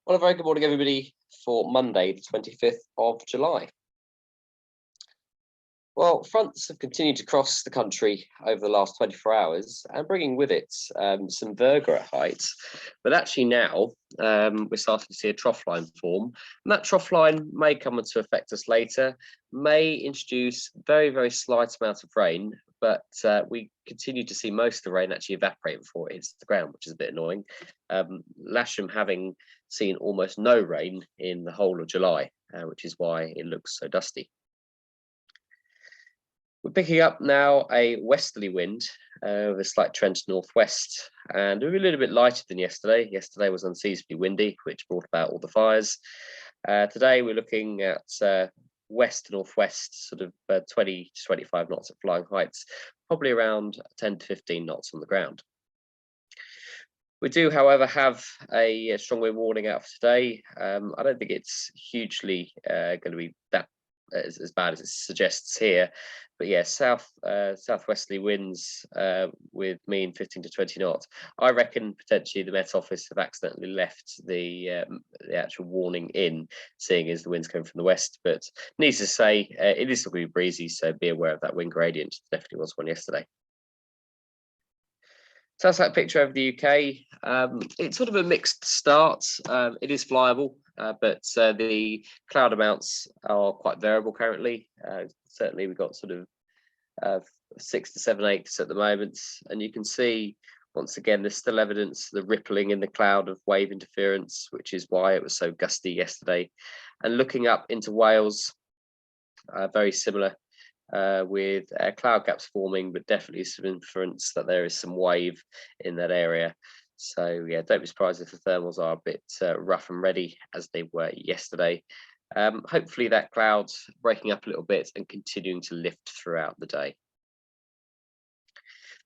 Well, a very good morning, everybody, for Monday, the 25th of July. Well, fronts have continued to cross the country over the last 24 hours and bringing with it some virga at height. But actually now we're starting to see a trough line form. And that trough line may come into effect us later, may introduce very, very slight amount of rain, but we continue to see most of the rain actually evaporate before it hits the ground, which is a bit annoying. Lasham having seen almost no rain in the whole of July, which is why it looks so dusty. We're picking up now a westerly wind with a slight trend to northwest, and we're a little bit lighter than yesterday. Yesterday was unseasonably windy, which brought about all the fires. Today we're looking at west to northwest, sort of 20 to 25 knots at flying heights, probably around 10 to 15 knots on the ground. We do, however, have a strong wind warning out for today. I don't think it's hugely going to be that as bad as it suggests here, but yeah, southwesterly winds with mean 15 to 20 knots. I reckon potentially the Met Office have accidentally left the actual warning in, seeing as the winds coming from the west. But needless to say, it is still going to be breezy, so be aware of that wind gradient. Definitely was one yesterday. So that's that picture over the UK. It's sort of a mixed start. It is flyable, but the cloud amounts are quite variable currently. Certainly we've got sort of 6 to 7 8 at the moment. And you can see, once again, there's still evidence, the rippling in the cloud of wave interference, which is why it was so gusty yesterday. And looking up into Wales, very similar. With cloud gaps forming, but definitely some inference that there is some wave in that area. So yeah, don't be surprised if the thermals are a bit rough and ready as they were yesterday. Hopefully that cloud's breaking up a little bit and continuing to lift throughout the day.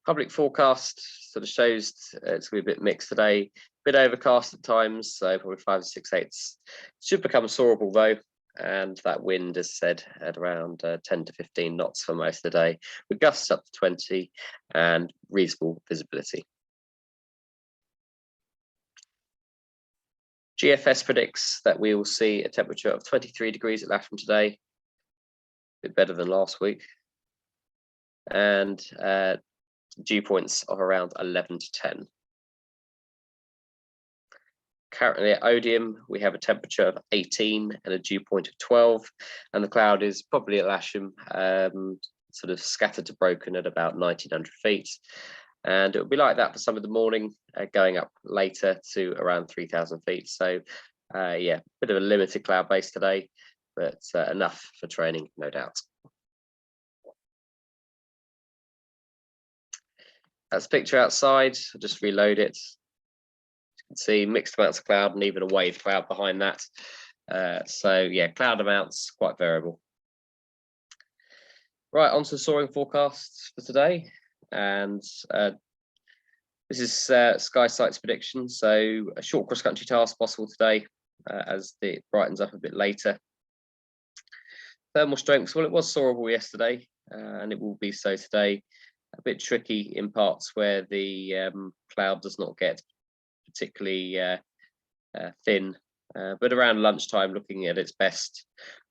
Public forecast sort of shows it's going to be a bit mixed today, a bit overcast at times, so probably 5 to 6 8. Should become soarable though. And that wind is said at around 10 to 15 knots for most of the day, with gusts up to 20 and reasonable visibility. GFS predicts that we will see a temperature of 23 degrees at Lasham today, a bit better than last week, and dew points of around 11 to 10. Currently at Odium, we have a temperature of 18 and a dew point of 12, and the cloud is probably at Lasham, sort of scattered to broken at about 1900 feet. And it will be like that for some of the morning, going up later to around 3000 feet. So yeah, bit of a limited cloud base today, but enough for training, no doubt. That's a picture outside. I'll just reload it. You can see mixed amounts of cloud and even a wave cloud behind that. So yeah, cloud amounts quite variable. Right, on to the soaring forecasts for today. And this is SkySight's prediction. So a short cross-country task possible today as it brightens up a bit later. Thermal strengths, well, it was soarable yesterday and it will be so today. A bit tricky in parts where the cloud does not get particularly thin, but around lunchtime looking at its best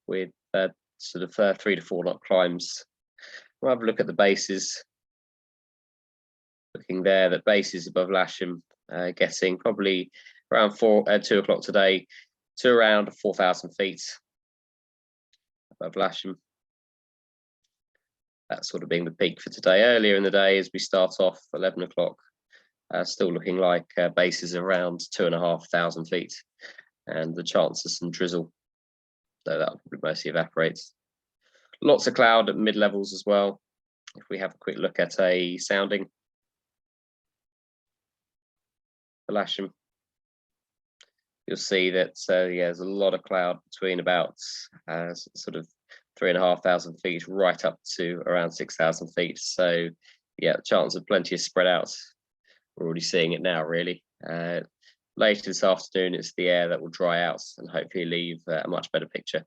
with sort of 3 to 4 knot climbs. We'll have a look at the bases. Looking there, that bases above Lasham getting probably around 2 o'clock today to around 4,000 feet above Lasham. That sort of being the peak for today. Earlier in the day, as we start off 11 o'clock, still looking like bases around 2,500 feet, and the chance of some drizzle, so that will probably mostly evaporate. Lots of cloud at mid levels as well. If we have a quick look at a sounding for Lasham, you'll see that yeah, there's a lot of cloud between about sort of 3,500 feet right up to around 6,000 feet. So yeah, chance of plenty of spread out. We're already seeing it now, really. Later this afternoon, it's the air that will dry out and hopefully leave a much better picture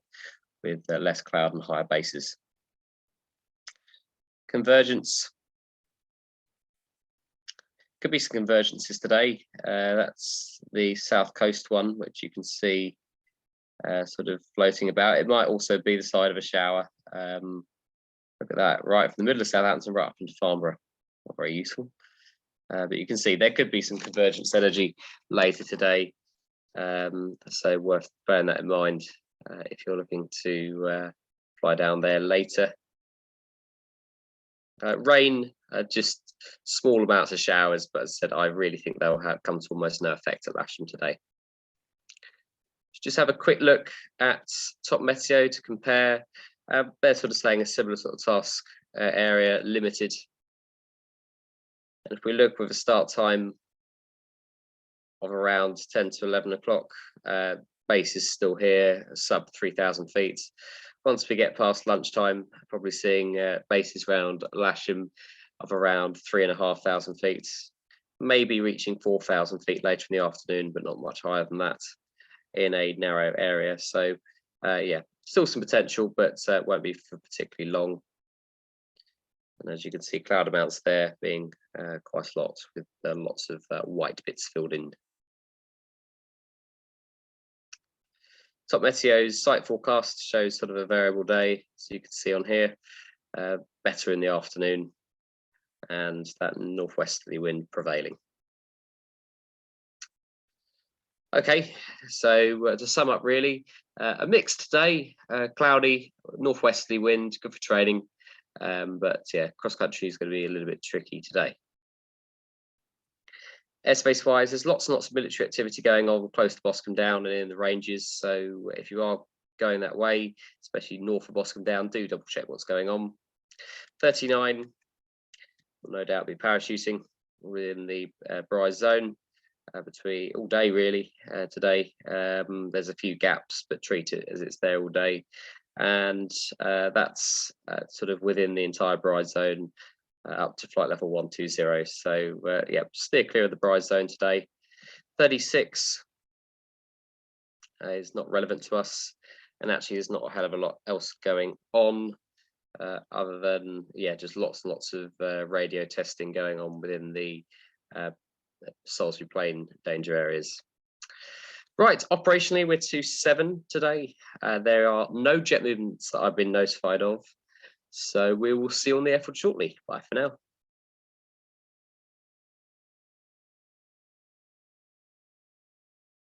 with less cloud and higher bases. Convergence. Could be some convergences today. That's the south coast one, which you can see sort of floating about. It might also be the side of a shower. Look at that, right from the middle of Southampton right up into Farnborough. Not very useful. But you can see there could be some convergence energy later today. So worth bearing that in mind if you're looking to fly down there later. Rain, just small amounts of showers, but as I said, I really think they'll come to almost no effect at Lasham today. Just have a quick look at Top Meteo to compare. They're sort of saying a similar sort of task area, limited. And if we look with a start time of around 10 to 11 o'clock, base is still here, sub 3,000 feet. Once we get past lunchtime, probably seeing bases around Lasham of around 3,500 feet, maybe reaching 4,000 feet later in the afternoon, but not much higher than that in a narrow area. So yeah, still some potential, but won't be for particularly long. And as you can see, cloud amounts there being quite a lot, with lots of white bits filled in. Top Meteo's site forecast shows sort of a variable day, so you can see on here, better in the afternoon, and that northwesterly wind prevailing. Okay, so to sum up, really, a mixed day, cloudy, northwesterly wind, good for trading, but yeah, cross country is going to be a little bit tricky today. Airspace wise, there's lots and lots of military activity going on close to Boscombe Down and in the ranges. So if you are going that way, especially north of Boscombe Down, do double check what's going on. 39 will no doubt be parachuting within the Bryce zone between all day really today. There's a few gaps, but treat it as it's there all day. And that's sort of within the entire Bryce zone. Up to flight level 120. So yeah, steer clear of the Bryce zone today. 36 is not relevant to us, and actually there's not a hell of a lot else going on other than yeah, just lots and lots of radio testing going on within the Salisbury Plain danger areas. Right, operationally we're 27 today. There are no jet movements that I've been notified of. So we will see you on the airfield shortly. Bye for now.